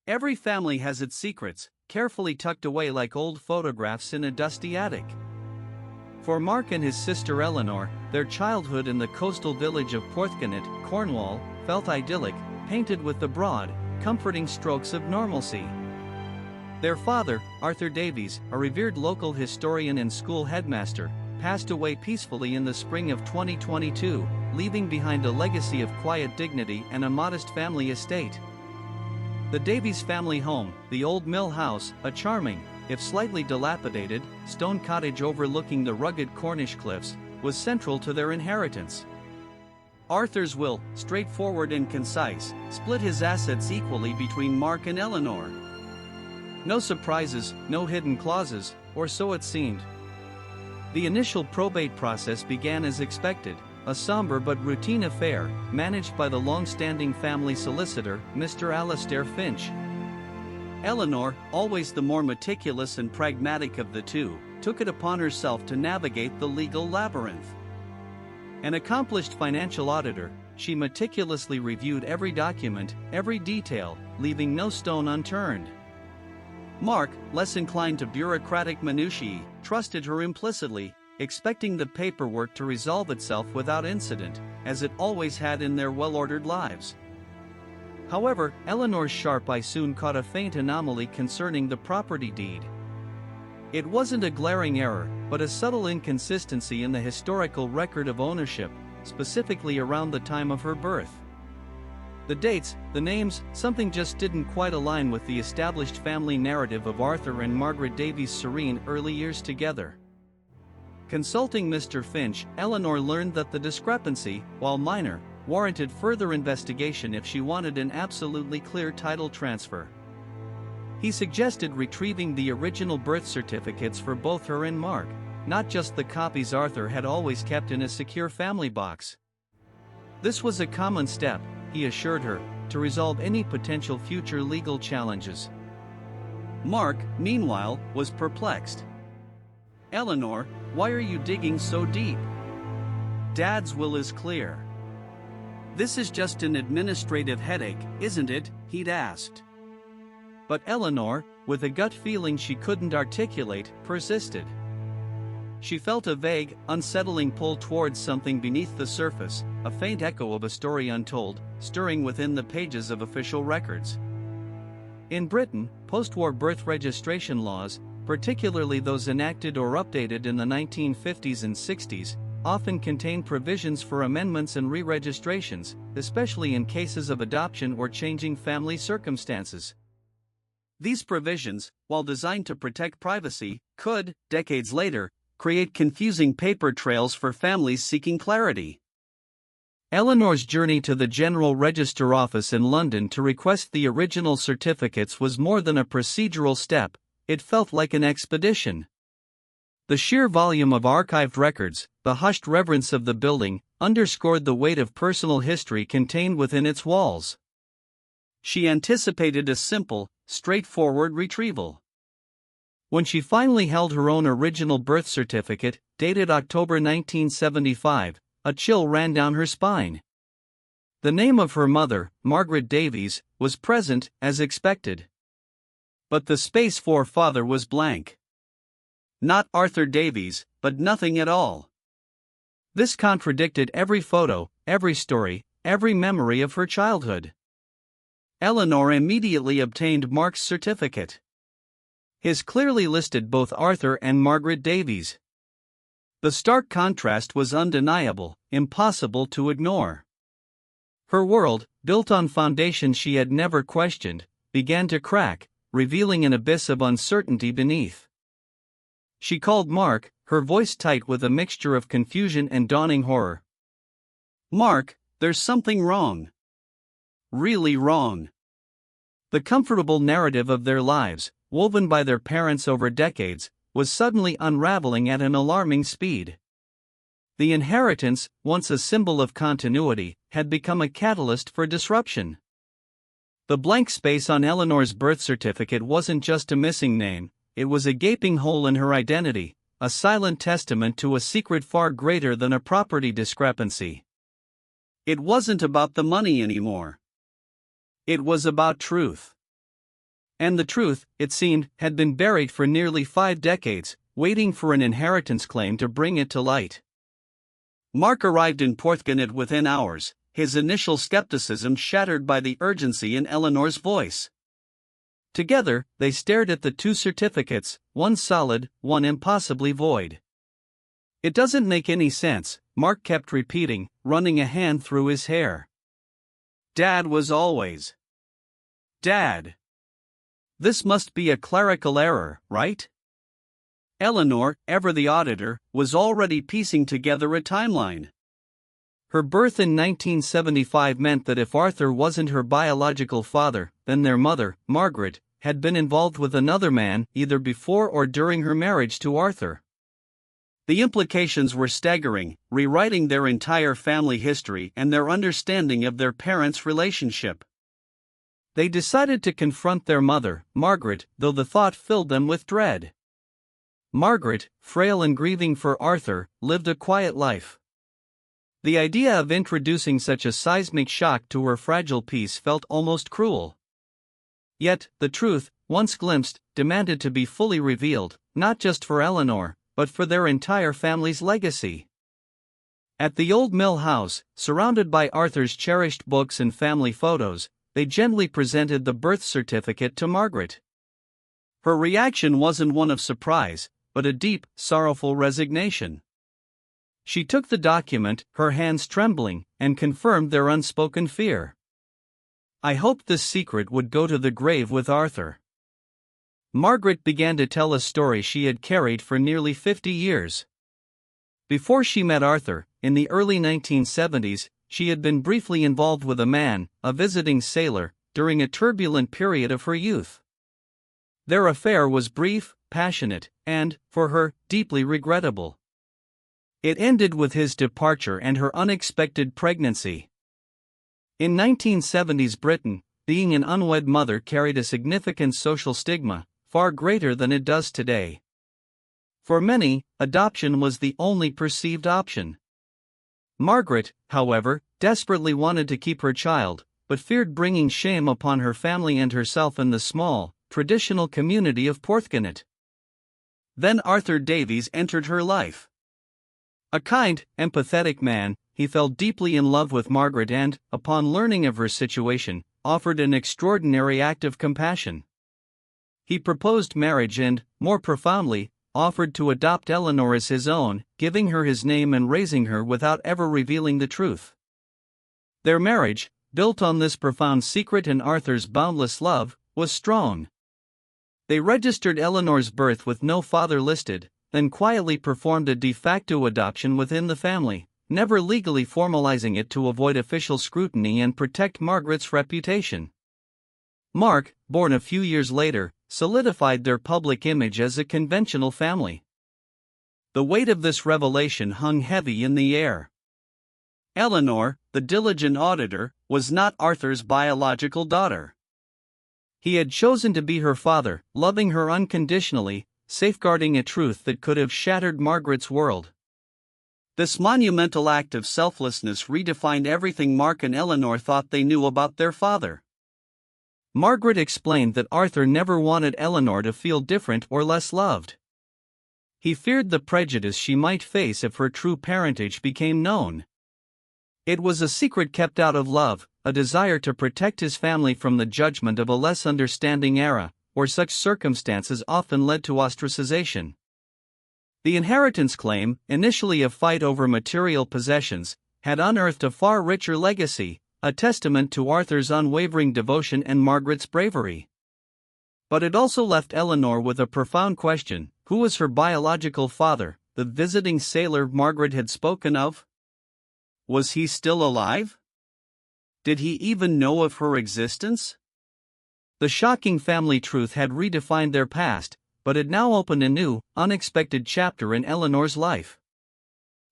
Every family has its secrets, carefully tucked away like old photographs in a dusty attic. For Mark and his sister Eleanor, their childhood in the coastal village of Porthcanet, Cornwall, felt idyllic, painted with the broad, comforting strokes of normalcy. Their father, Arthur Davies, a revered local historian and school headmaster, passed away peacefully in the spring of 2022, leaving behind a legacy of quiet dignity and a modest family estate. The Davies family home, the Old Mill House, a charming, if slightly dilapidated, stone cottage overlooking the rugged Cornish cliffs, was central to their inheritance. Arthur's will, straightforward and concise, split his assets equally between Mark and Eleanor. No surprises, no hidden clauses, or so it seemed. The initial probate process began as expected, a somber but routine affair, managed by the long-standing family solicitor, Mr. Alastair Finch. Eleanor, always the more meticulous and pragmatic of the two, took it upon herself to navigate the legal labyrinth. An accomplished financial auditor, she meticulously reviewed every document, every detail, leaving no stone unturned. Mark, less inclined to bureaucratic minutiae, trusted her implicitly, expecting the paperwork to resolve itself without incident, as it always had in their well-ordered lives. However, Eleanor's sharp eye soon caught a faint anomaly concerning the property deed. It wasn't a glaring error, but a subtle inconsistency in the historical record of ownership, specifically around the time of her birth. The dates, the names, something just didn't quite align with the established family narrative of Arthur and Margaret Davies' serene early years together. Consulting Mr. Finch, Eleanor learned that the discrepancy, while minor, warranted further investigation if she wanted an absolutely clear title transfer. He suggested retrieving the original birth certificates for both her and Mark, not just the copies Arthur had always kept in a secure family box. This was a common step, he assured her, to resolve any potential future legal challenges. Mark, meanwhile, was perplexed. "Eleanor, why are you digging so deep? Dad's will is clear." "This is just an administrative headache, isn't it?" he'd asked. But Eleanor, with a gut feeling she couldn't articulate, persisted. She felt a vague, unsettling pull towards something beneath the surface, a faint echo of a story untold, stirring within the pages of official records. In Britain, post-war birth registration laws, particularly those enacted or updated in the 1950s and 60s, often contain provisions for amendments and re-registrations, especially in cases of adoption or changing family circumstances. These provisions, while designed to protect privacy, could, decades later, create confusing paper trails for families seeking clarity. Eleanor's journey to the General Register Office in London to request the original certificates was more than a procedural step, it felt like an expedition. The sheer volume of archived records, the hushed reverence of the building, underscored the weight of personal history contained within its walls. She anticipated a simple, straightforward retrieval. When she finally held her own original birth certificate, dated October 1975, a chill ran down her spine. The name of her mother, Margaret Davies, was present, as expected. But the space for father was blank. Not Arthur Davies, but nothing at all. This contradicted every photo, every story, every memory of her childhood. Eleanor immediately obtained Mark's certificate. His clearly listed both Arthur and Margaret Davies. The stark contrast was undeniable, impossible to ignore. Her world, built on foundations she had never questioned, began to crack, revealing an abyss of uncertainty beneath. She called Mark, her voice tight with a mixture of confusion and dawning horror. "Mark, there's something wrong. Really wrong." The comfortable narrative of their lives, woven by their parents over decades, was suddenly unraveling at an alarming speed. The inheritance, once a symbol of continuity, had become a catalyst for disruption. The blank space on Eleanor's birth certificate wasn't just a missing name, it was a gaping hole in her identity, a silent testament to a secret far greater than a property discrepancy. It wasn't about the money anymore. It was about truth. And the truth, it seemed, had been buried for nearly 5 decades, waiting for an inheritance claim to bring it to light. Mark arrived in Porthcanet within hours, his initial skepticism shattered by the urgency in Eleanor's voice. Together, they stared at the 2 certificates, one solid, one impossibly void. "It doesn't make any sense," Mark kept repeating, running a hand through his hair. "Dad was always. Dad. This must be a clerical error, right?" Eleanor, ever the auditor, was already piecing together a timeline. Her birth in 1975 meant that if Arthur wasn't her biological father, then their mother, Margaret, had been involved with another man either before or during her marriage to Arthur. The implications were staggering, rewriting their entire family history and their understanding of their parents' relationship. They decided to confront their mother, Margaret, though the thought filled them with dread. Margaret, frail and grieving for Arthur, lived a quiet life. The idea of introducing such a seismic shock to her fragile peace felt almost cruel. Yet, the truth, once glimpsed, demanded to be fully revealed, not just for Eleanor, but for their entire family's legacy. At the old mill house, surrounded by Arthur's cherished books and family photos, they gently presented the birth certificate to Margaret. Her reaction wasn't one of surprise, but a deep, sorrowful resignation. She took the document, her hands trembling, and confirmed their unspoken fear. "I hoped this secret would go to the grave with Arthur." Margaret began to tell a story she had carried for nearly 50 years. Before she met Arthur, in the early 1970s, she had been briefly involved with a man, a visiting sailor, during a turbulent period of her youth. Their affair was brief, passionate, and, for her, deeply regrettable. It ended with his departure and her unexpected pregnancy. In 1970s Britain, being an unwed mother carried a significant social stigma, far greater than it does today. For many, adoption was the only perceived option. Margaret, however, desperately wanted to keep her child, but feared bringing shame upon her family and herself in the small, traditional community of Porthcanet. Then Arthur Davies entered her life. A kind, empathetic man, he fell deeply in love with Margaret and, upon learning of her situation, offered an extraordinary act of compassion. He proposed marriage and, more profoundly, offered to adopt Eleanor as his own, giving her his name and raising her without ever revealing the truth. Their marriage, built on this profound secret and Arthur's boundless love, was strong. They registered Eleanor's birth with no father listed, then quietly performed a de facto adoption within the family, never legally formalizing it to avoid official scrutiny and protect Margaret's reputation. Mark, born a few years later, solidified their public image as a conventional family. The weight of this revelation hung heavy in the air. Eleanor, the diligent auditor, was not Arthur's biological daughter. He had chosen to be her father, loving her unconditionally, safeguarding a truth that could have shattered Margaret's world. This monumental act of selflessness redefined everything Mark and Eleanor thought they knew about their father. Margaret explained that Arthur never wanted Eleanor to feel different or less loved. He feared the prejudice she might face if her true parentage became known. It was a secret kept out of love, a desire to protect his family from the judgment of a less understanding era, where such circumstances often led to ostracization. The inheritance claim, initially a fight over material possessions, had unearthed a far richer legacy, a testament to Arthur's unwavering devotion and Margaret's bravery. But it also left Eleanor with a profound question: who was her biological father, the visiting sailor Margaret had spoken of? Was he still alive? Did he even know of her existence? The shocking family truth had redefined their past, but it now opened a new, unexpected chapter in Eleanor's life.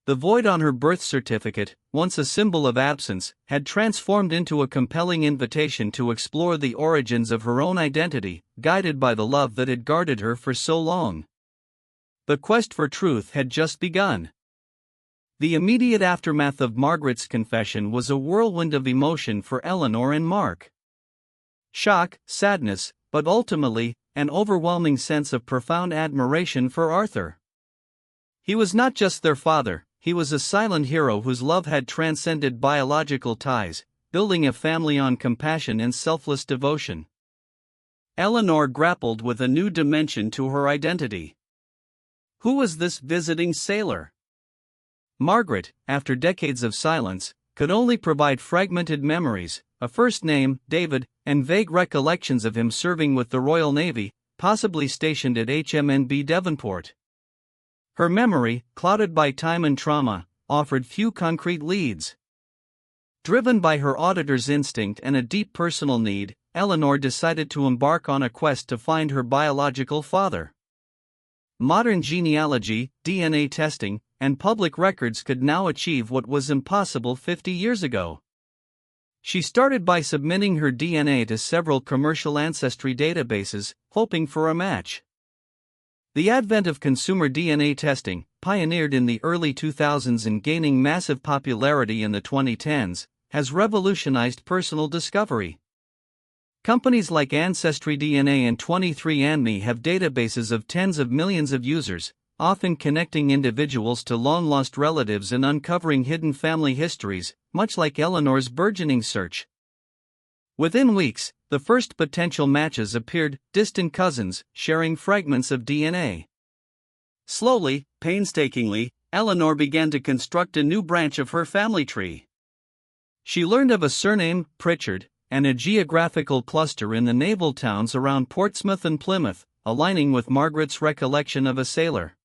The void on her birth certificate, once a symbol of absence, had transformed into a compelling invitation to explore the origins of her own identity, guided by the love that had guarded her for so long. The quest for truth had just begun. The immediate aftermath of Margaret's confession was a whirlwind of emotion for Eleanor and Mark. Shock, sadness, but ultimately, an overwhelming sense of profound admiration for Arthur. He was not just their father, he was a silent hero whose love had transcended biological ties, building a family on compassion and selfless devotion. Eleanor grappled with a new dimension to her identity. Who was this visiting sailor? Margaret, after decades of silence, could only provide fragmented memories, a first name, David, and vague recollections of him serving with the Royal Navy, possibly stationed at HMNB Devonport. Her memory, clouded by time and trauma, offered few concrete leads. Driven by her auditor's instinct and a deep personal need, Eleanor decided to embark on a quest to find her biological father. Modern genealogy, DNA testing, and public records could now achieve what was impossible 50 years ago. She started by submitting her DNA to several commercial ancestry databases, hoping for a match. The advent of consumer DNA testing, pioneered in the early 2000s and gaining massive popularity in the 2010s, has revolutionized personal discovery. Companies like Ancestry DNA and 23andMe have databases of tens of millions of users, often connecting individuals to long-lost relatives and uncovering hidden family histories, much like Eleanor's burgeoning search. Within weeks, the first potential matches appeared, distant cousins, sharing fragments of DNA. Slowly, painstakingly, Eleanor began to construct a new branch of her family tree. She learned of a surname, Pritchard, and a geographical cluster in the naval towns around Portsmouth and Plymouth, aligning with Margaret's recollection of a sailor.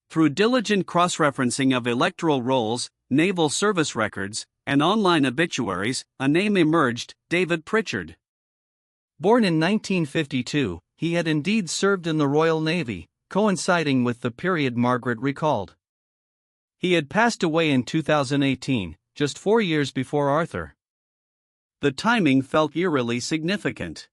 Through diligent cross-referencing of electoral rolls, naval service records, and online obituaries, a name emerged, David Pritchard. Born in 1952, he had indeed served in the Royal Navy, coinciding with the period Margaret recalled. He had passed away in 2018, just 4 years before Arthur. The timing felt eerily significant.